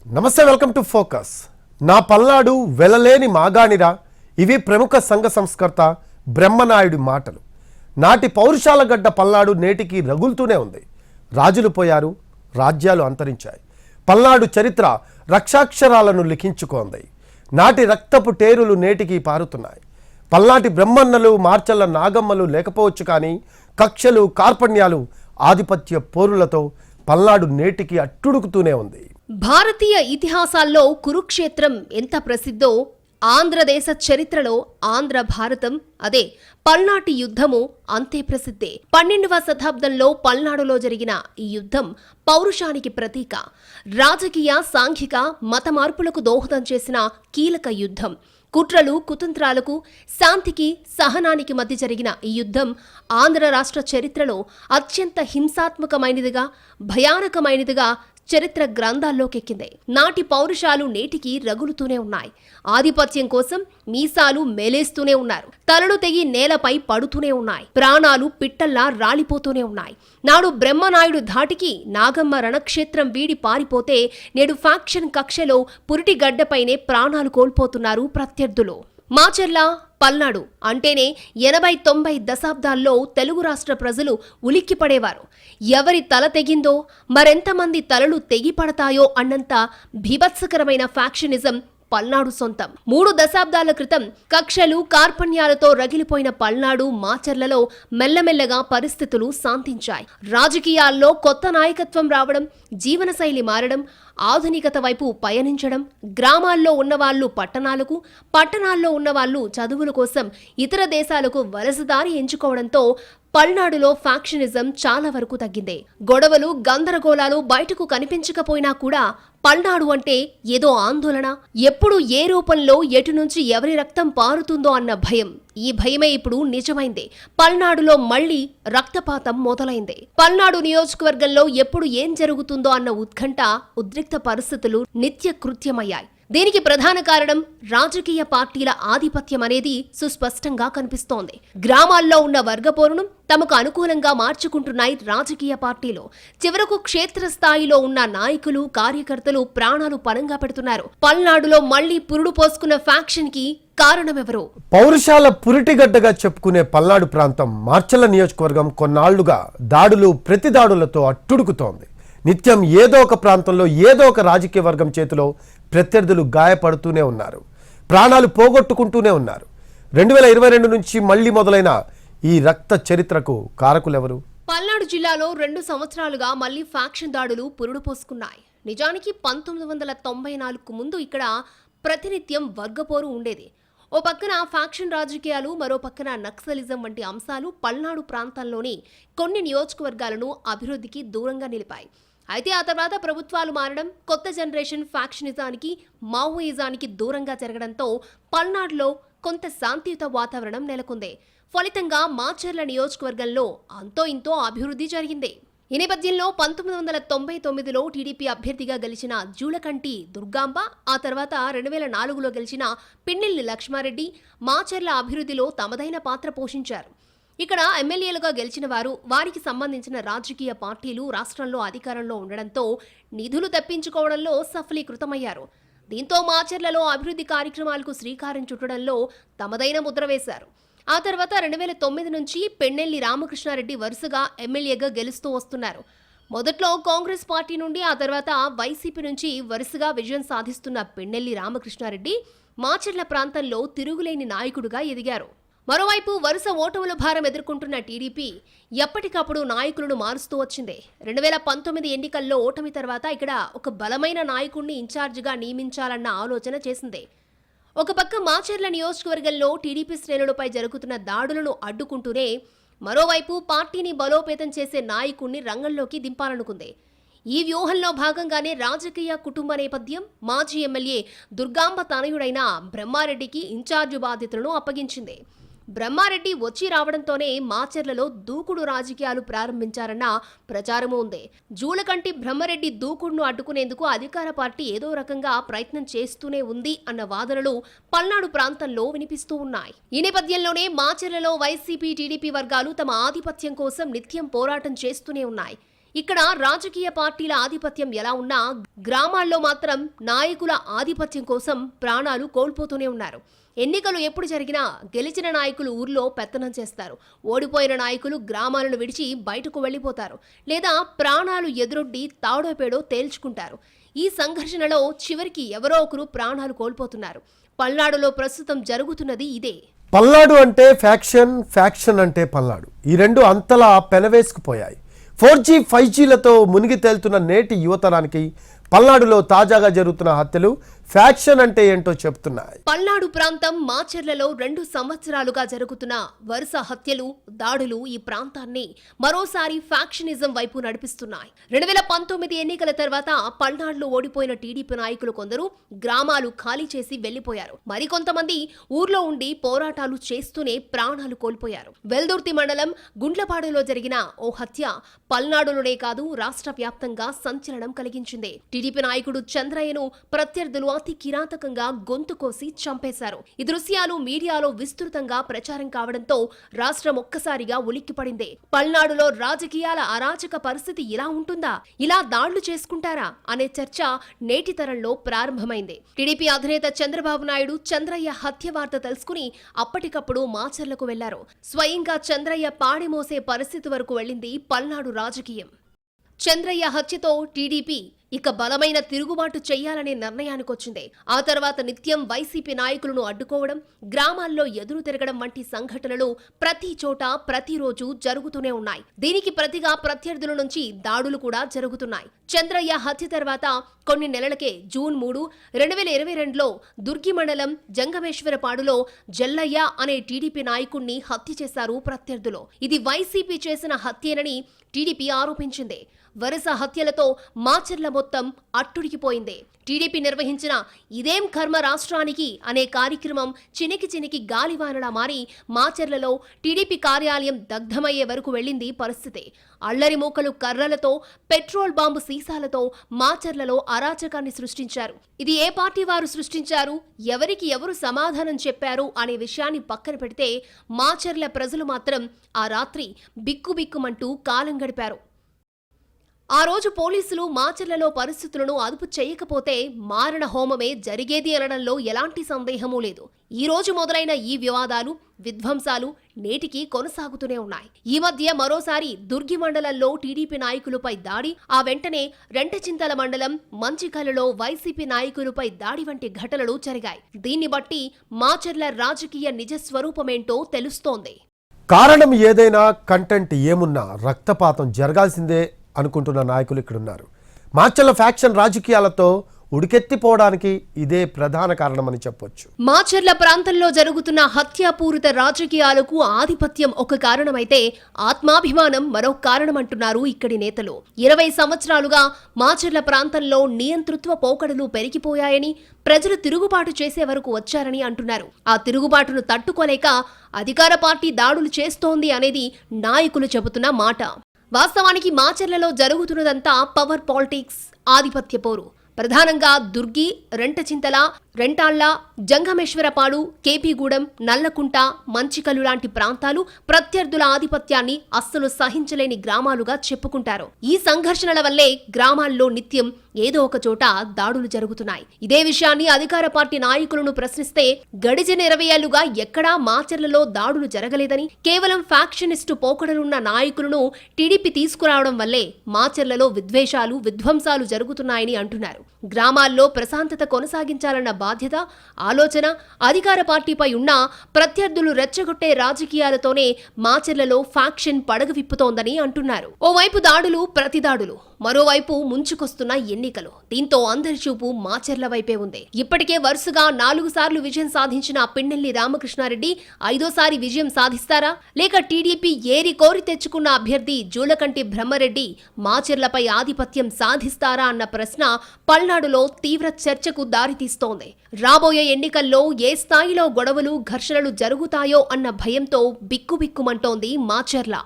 నమస్తే, welcome to focus. నా పల్నాడు వెలలేని మాగాణిరా, ఇవి ప్రముఖ సంఘ సంస్కర్త బ్రహ్మనాయుడి మాటలు. నాటి పౌరుషాల గడ్డ పల్నాడు నేటికి రగులుతూనే ఉంది. రాజులు పోయారు, రాజ్యాలు అంతరించాయి. పల్నాడు చరిత్ర రక్షాక్షరాలను లిఖించుకోంది. నాటి రక్తపు టేరులు నేటికి పారుతున్నాయి. పల్నాటి బ్రహ్మన్నలు, మార్చల్ల నాగమ్మలు లేకపోవచ్చు, కానీ కక్షలు, కార్పణ్యాలు, ఆధిపత్య పోరులతో పల్నాడు నేటికి అట్టుడుకుతూనే ఉంది. భారతీయ ఇతిహాసాల్లో కురుక్షేత్రం ఎంత ప్రసిద్ధో, ఆంధ్రదేశ చరిత్రలో ఆంధ్ర భారతం, అదే పల్నాటి యుద్ధము అంతే ప్రసిద్ధే. 12వ శతాబ్దంలో పల్నాడులో జరిగిన ఈ యుద్ధం పౌరుషానికి ప్రతీక. రాజకీయ, సాంఘిక, మత మార్పులకు దోహదం చేసిన కీలక యుద్ధం. కుట్రలు, కుతంత్రాలకు, శాంతికి, సహనానికి మధ్య జరిగిన ఈ యుద్ధం ఆంధ్ర రాష్ట్ర చరిత్రలో అత్యంత హింసాత్మకమైనదిగా, భయానకమైనదిగా చరిత్ర గ్రంథాల్లోకెక్కింది. నాటి పౌరుషాలు నేటికి రగులుతూనే ఉన్నాయి. ఆధిపత్యం కోసం మీసాలు మేలేస్తూనే ఉన్నారు. తలలు తెగి నేలపై పడుతూనే ఉన్నాయి. ప్రాణాలు పిట్టల్లా రాలిపోతూనే ఉన్నాయి. నాడు బ్రహ్మనాయుడు ధాటికి నాగమ్మ రణక్షేత్రం వీడి పారిపోతే, నేడు ఫ్యాక్షన్ కక్షలో పురిటి గడ్డపైనే ప్రాణాలు కోల్పోతున్నారు ప్రత్యర్థులు. మాచర్ల, పల్నాడు అంటేనే 80-90 దశాబ్దాల్లో తెలుగు రాష్ట్ర ప్రజలు ఉలిక్కిపడేవారు. ఎవరి తల తెగిందో, మరెంతమంది తలలు తెగిపడతాయో అన్నంత భీభత్సకరమైన ఫ్యాక్షనిజం పల్నాడు సొంతం. 3 దశాబ్దాల క్రితం కక్షలు, కార్పణ్యాలతో రగిలిపోయిన పల్నాడు, మాచర్లలో మెల్లమెల్లగా పరిస్థితులు శాంతించాయి. రాజకీయాల్లో కొత్త నాయకత్వం రావడం, జీవనశైలి మారడం, ఆధునికత వైపు పయనించడం, గ్రామాల్లో ఉన్నవాళ్లు పట్టణాలకు, పట్టణాల్లో ఉన్నవాళ్లు చదువుల కోసం ఇతర దేశాలకు వలసదారి ఎంచుకోవడంతో పల్నాడులో ఫ్యాక్షనిజం చాలా వరకు తగ్గింది. గొడవలు, గందరగోళాలు బయటకు కనిపించకపోయినా కూడా పల్నాడు అంటే ఏదో ఆందోళన, ఎప్పుడు ఏ రూపంలో ఎటు నుంచి ఎవరి రక్తం పారుతుందో అన్న భయం. ఈ భయమే ఇప్పుడు నిజమైంది. పల్నాడులో మళ్లీ రక్తపాతం మొదలైంది. పల్నాడు నియోజకవర్గంలో ఎప్పుడు ఏం జరుగుతుందో అన్న ఉత్కంఠ, ఉద్రిక్త పరిస్థితులు నిత్య కృత్యమయ్యాయి. దీనికి ప్రధాన కారణం రాజకీయ పార్టీల ఆధిపత్యం అనేది సుస్పష్టంగా కనిపిస్తోంది. గ్రామాల్లో ఉన్న వర్గపోరును తమకు అనుకూలంగా మార్చుకుంటున్నాయి రాజకీయ పార్టీలు. చివరకు క్షేత్రస్థాయిలో ఉన్న నాయకులు, కార్యకర్తలు ప్రాణాలు పణంగా పెడుతున్నారు. పల్నాడులో మళ్లీ పురుడు పోసుకున్న ఫ్యాక్షన్ కి కారణమెవరు? పౌరుషాల పురిటిగడ్డగా చెప్పుకునే పల్నాడు ప్రాంతం మార్చల్ల నియోజకవర్గం కొన్నాళ్లుగా దాడులు, ప్రతిదాడులతో అట్టుడుకుతోంది. నిత్యం ఏదో ఒక ప్రాంతంలో ఏదో ఒక రాజకీయ వర్గం చేతిలో ప్రత్యర్థులు గాయపడుతూనే ఉన్నారు. ప్రాణాలు పోగొట్టుకుంటూనే ఉన్నారు. 2022 నుంచి మళ్లీ మొదలైన ఈ రక్త చరిత్రకు కారకులెవరు? పల్నాడు జిల్లాలో 2 సంవత్సరాలుగా మళ్లీ ఫ్యాక్షన్ దాడులు పురుడు పోసుకున్నాయి. నిజానికి 1994 ముందు ఇక్కడ ప్రతినిత్యం వర్గపోరు ఉండేది. ఓ పక్కన ఫ్యాక్షన్ రాజకీయాలు, మరో పక్కన నక్సలిజం వంటి అంశాలు పల్నాడు ప్రాంతాల్లోని కొన్ని నియోజకవర్గాలను అభివృద్ధికి దూరంగా నిలిపాయి. అయితే ఆ తర్వాత ప్రభుత్వాలు మారడం, కొత్త జనరేషన్ ఫ్యాక్షనిజానికి, మావోయిజానికి దూరంగా జరగడంతో పల్నాడులో కొంత శాంతియుత వాతావరణం నెలకొంది. ఫలితంగా మాచర్ల నియోజకవర్గంలో అంతో ఇంతో అభివృద్ధి జరిగింది. ఈ నేపథ్యంలో 1999లో టీడీపీ అభ్యర్థిగా గెలిచిన జూలకంటి దుర్గాంబ, ఆ తర్వాత 2004లో గెలిచిన పిన్నెల్లి లక్ష్మారెడ్డి మాచర్ల అభివృద్ధిలో తమదైన పాత్ర పోషించారు. ఇక్కడ ఎమ్మెల్యేలుగా గెలిచిన వారు, వారికి సంబంధించిన రాజకీయ పార్టీలు రాష్ట్రంలో అధికారంలో ఉండడంతో నిధులు తెప్పించుకోవడంలో సఫలీకృతమయ్యారు. దీంతో మాచర్లలో అభివృద్ధి కార్యక్రమాలకు శ్రీకారం చుట్టడంలో తమదైన ముద్ర వేశారు. ఆ తర్వాత 2009 నుంచి పెన్నెల్లి రామకృష్ణారెడ్డి వరుసగా ఎమ్మెల్యేగా గెలుస్తూ వస్తున్నారు. మొదట్లో కాంగ్రెస్ పార్టీ నుండి, ఆ తర్వాత వైసీపీ నుంచి వరుసగా విజయం సాధిస్తున్న పెన్నెల్లి రామకృష్ణారెడ్డి మాచర్ల ప్రాంతంలో తిరుగులేని నాయకుడిగా ఎదిగారు. మరోవైపు వరుస ఓటముల భారం ఎదుర్కొంటున్న టీడీపీ ఎప్పటికప్పుడు నాయకులను మారుస్తూ వచ్చింది. 2019 ఎన్నికల్లో ఓటమి తర్వాత ఇక్కడ ఒక బలమైన నాయకుడిని ఇన్ఛార్జిగా నియమించాలన్న ఆలోచన చేసింది. ఒక పక్క మాచర్ల నియోజకవర్గంలో టీడీపీ శ్రేణులపై జరుగుతున్న దాడులను అడ్డుకుంటూనే మరోవైపు పార్టీని బలోపేతం చేసే నాయకుడిని రంగంలోకి దింపాలనుకుంది. ఈ వ్యూహంలో భాగంగానే రాజకీయ కుటుంబ నేపథ్యం, మాజీ ఎమ్మెల్యే దుర్గాంబ తనయుడైన బ్రహ్మారెడ్డికి ఇన్ఛార్జి బాధ్యతలను అప్పగించింది. బ్రహ్మారెడ్డి వచ్చి రావడంతోనే మాచర్లలో దూకుడు రాజకీయాలు ప్రారంభించారన్న ప్రచారమూ ఉంది. జూలకంటి బ్రహ్మారెడ్డి దూకుడును అడ్డుకునేందుకు అధికార పార్టీ ఏదో రకంగా ప్రయత్నం చేస్తూనే ఉంది అన్న వాదనలు పల్నాడు ప్రాంతంలో వినిపిస్తూ ఉన్నాయి. ఈ నేపథ్యంలోనే మాచర్లలో వైసీపీ, టీడీపీ వర్గాలు తమ ఆధిపత్యం కోసం నిత్యం పోరాటం చేస్తూనే ఉన్నాయి. ఇక్కడ రాజకీయ పార్టీల ఆధిపత్యం ఎలా ఉన్నా గ్రామాల్లో మాత్రం నాయకుల ఆధిపత్యం కోసం ప్రాణాలు కోల్పోతూనే ఉన్నారు. ఎన్నికలు ఎప్పుడు జరిగినా గెలిచిన నాయకులు ఊర్లో పెత్తనం చేస్తారు. ఓడిపోయిన నాయకులు గ్రామాలను విడిచి బయటకు వెళ్లిపోతారు, లేదా ప్రాణాలు ఎదురొడ్డి తాడోపేడో తేల్చుకుంటారు. ఈ సంఘర్షణలో చివరికి ఎవరో ఒకరు ప్రాణాలు కోల్పోతున్నారు. పల్నాడులో ప్రస్తుతం జరుగుతున్నది ఇదే. పల్నాడు అంటే ఫ్యాక్షన్, ఫ్యాక్షన్ అంటే పల్నాడు, ఈ రెండు అంతలా పెనవేసుకుపోయాయి. 4G, 5Gలతో మునిగి తేలుతున్న నేటి యువతరానికి పల్నాడులో తాజాగా జరుగుతున్న హత్యలు ఫ్యాక్షన్ అంటే ఏంటో చెప్తున్నాయి. పల్నాడు ప్రాంతం మాచర్లలో 2 సంవత్సరాలుగా జరుగుతున్న వరుస హత్యలు, దాడులు ఈ ప్రాంతాన్ని మరోసారి ఫ్యాక్షనిజం వైపు నడిపిస్తున్నాయి. 2019 ఎన్నికల తర్వాత పల్నాడులో ఓడిపోయిన టీడీపీ నాయకులు కొందరు గ్రామాలు ఖాళీ చేసి వెళ్లిపోయారు. మరికొంతమంది ఊర్లో ఉండి పోరాటాలు చేస్తూనే ప్రాణాలు కోల్పోయారు. వెల్దుర్తి మండలం గుండ్లపాడులో జరిగిన ఓ హత్య పల్నాడులోనే కాదు రాష్ట్ర వ్యాప్తంగా సంచలనం కలిగించింది. టీడీపీ నాయకుడు చంద్రయ్యను ప్రత్యర్థులు అతి కిరాతకంగా గొంతు కోసి చంపేశారు. ఈ దృశ్యాలు మీడియాలో విస్తృతంగా ప్రచారం కావడంతో రాష్ట్రం ఒక్కసారిగా ఉలిక్కిపడింది. పల్నాడులో రాజకీయాల అరాచక పరిస్థితి ఇలా ఉంటుందా, ఇలా దాడులు చేసుకుంటారా అనే చర్చ నేటి తరంలో ప్రారంభమైంది. టీడీపీ అధినేత చంద్రబాబు నాయుడు చంద్రయ్య హత్య వార్త తెలుసుకుని అప్పటికప్పుడు మాచర్లకు వెళ్లారు. స్వయంగా చంద్రయ్య పాడి మోసే పరిస్థితి వరకు వెళ్లింది పల్నాడు రాజకీయం. చంద్రయ్య హత్యతో టీడీపీ ఇక బలమైన తిరుగుబాటు చేయాలనే నిర్ణయానికొచ్చింది. ఆ తర్వాత నిత్యం వైసీపీ నాయకులను అడ్డుకోవడం, గ్రామాల్లో ఎదురు తిరగడం వంటి సంఘటనలు ప్రతి చోట ప్రతిరోజు జరుగుతూనే ఉన్నాయి. దీనికి ప్రతిగా ప్రత్యర్థుల నుంచి దాడులు కూడా జరుగుతున్నాయి. చంద్రయ్య హత్య తర్వాత కొన్ని నెలలకే జూన్ 3, 2022లో దుర్గి మండలం జంగమేశ్వరపాడులో జల్లయ్య అనే టీడీపీ నాయకుణ్ణి హత్య చేశారు ప్రత్యర్థులు. ఇది వైసీపీ చేసిన హత్యేనని టీడీపీ ఆరోపించింది. వరుస హత్యలతో మాచర్ల మొత్తం అట్టుడికిపోయింది. టీడీపీ నిర్వహించిన ఇదేం కర్మ రాష్ట్రానికి అనే కార్యక్రమం చినికి గాలివానలా మారి మాచర్లలో టీడీపీ కార్యాలయం దగ్ధమయ్యే వరకు వెళ్లింది పరిస్థితి. అల్లరి మూకలు కర్రలతో, పెట్రోల్ బాంబు సీసాలతో మాచర్లలో అరాచకాన్ని సృష్టించారు. ఇది ఏ పార్టీ వారు సృష్టించారు, ఎవరికి ఎవరు సమాధానం చెప్పారు అనే విషయాన్ని పక్కన పెడితే మాచర్ల ప్రజలు మాత్రం ఆ రాత్రి బిక్కుబిక్కుమంటూ కాలం గడిపారు. ఆ రోజు పోలీసులు మాచర్లలో పరిస్థితులను అదుపు చేయకపోతే మారణ హోమమే జరిగేది అనడంలో ఎలాంటి సందేహమూ లేదు. ఈ రోజు మొదలైన ఈ వివాదాలు, విధ్వంసాలు నేటికి కొనసాగుతూనే ఉన్నాయి. ఈ మధ్య మరోసారి దుర్గి మండలంలో టీడీపీ నాయకులపై దాడి, ఆ వెంటనే రెంటచింతల మండలం మంచికలలో వైసీపీ నాయకులపై దాడి వంటి ఘటనలు జరిగాయి. దీన్ని బట్టి మాచర్ల రాజకీయ నిజ స్వరూపమేంటో తెలుస్తోంది. కారణం ఏదైనా, కంటెంట్ ఏమున్నా రక్తపాతం జరగాల్సిందే అనుకుంటున్న నాయకులు ఇక్కడున్నారు. మాచర్ల ఫ్యాక్షన్ రాజకీయాలతో ఉడికెత్తిపోవడానికి ఇదే ప్రధాన కారణమని చెప్పొచ్చు. మాచర్ల ప్రాంతంలో జరుగుతున్న హత్యాపూరిత రాజకీయాలకు ఆధిపత్యం ఒక కారణమైతే ఆత్మాభిమానం మరో కారణమంటున్నారు ఇక్కడి నేతలు. 20 సంవత్సరాలుగా మాచర్ల ప్రాంతంలో నియంతృత్వ పోకడలు పెరిగిపోయాయని, ప్రజలు తిరుగుబాటు చేసే వరకు వచ్చారని అంటున్నారు. ఆ తిరుగుబాటును తట్టుకోలేక అధికార పార్టీ దాడులు చేస్తోంది అనేది నాయకులు చెబుతున్న మాట. వాస్తవానికి మాచర్లలో జరుగుతున్నదంతా పవర్ పాలిటిక్స్, ఆధిపత్య పోరు. ప్రధానంగా దుర్గి, రెంటచింతల, రెంటాళ్ల, జంగమేశ్వరపాడు, కేపీగూడెం, నల్లకుంట, మంచికలు లాంటి ప్రాంతాలు ప్రత్యర్థుల ఆధిపత్యాన్ని అస్సలు సహించలేని గ్రామాలుగా చెప్పుకుంటారు. ఈ సంఘర్షణల వల్లే గ్రామాల్లో నిత్యం ఏదో ఒక చోట దాడులు జరుగుతున్నాయి. ఇదే విషయాన్ని అధికార పార్టీ నాయకులను ప్రశ్నిస్తే గడిచిన 20 ఏళ్లుగా ఎక్కడా మాచర్లలో దాడులు జరగలేదని, కేవలం ఫ్యాక్షనిస్టు పోకడలున్న నాయకులను టీడీపీ తీసుకురావడం వల్లే మాచర్లలో విద్వేషాలు, విధ్వంసాలు జరుగుతున్నాయని అంటున్నారు. గ్రామాల్లో ప్రశాంతత కొనసాగించాలన్న బాధ్యత, ఆలోచన అధికార పార్టీపై ఉన్నా ప్రత్యర్థులు రెచ్చగొట్టే రాజకీయాలతోనే మాచర్లలో ఫ్యాక్షన్ పడగ విప్పుతోందని అంటున్నారు. ఓవైపు దాడులు, ప్రతిదాడులు, మరోవైపు ముంచుకొస్తున్న ఎన్నికలు. దీంతో అందరి చూపు మాచర్ల వైపే ఉంది. ఇప్పటికే వరుసగా 4 సార్లు విజయం సాధించిన పిన్నెల్లి రామకృష్ణారెడ్డి 5వ విజయం సాధిస్తారా, లేక టీడీపీ ఏరి కోరి తెచ్చుకున్న అభ్యర్థి జూలకంటి బ్రహ్మరెడ్డి మాచర్లపై ఆధిపత్యం సాధిస్తారా అన్న ప్రశ్న పల్నాడులో తీవ్ర చర్చకు దారితీస్తోంది. రాబోయే ఎన్నికల్లో ఏ స్థాయిలో గొడవలు, ఘర్షణలు జరుగుతాయో అన్న భయంతో బిక్కుబిక్కుమంటోంది మాచర్ల.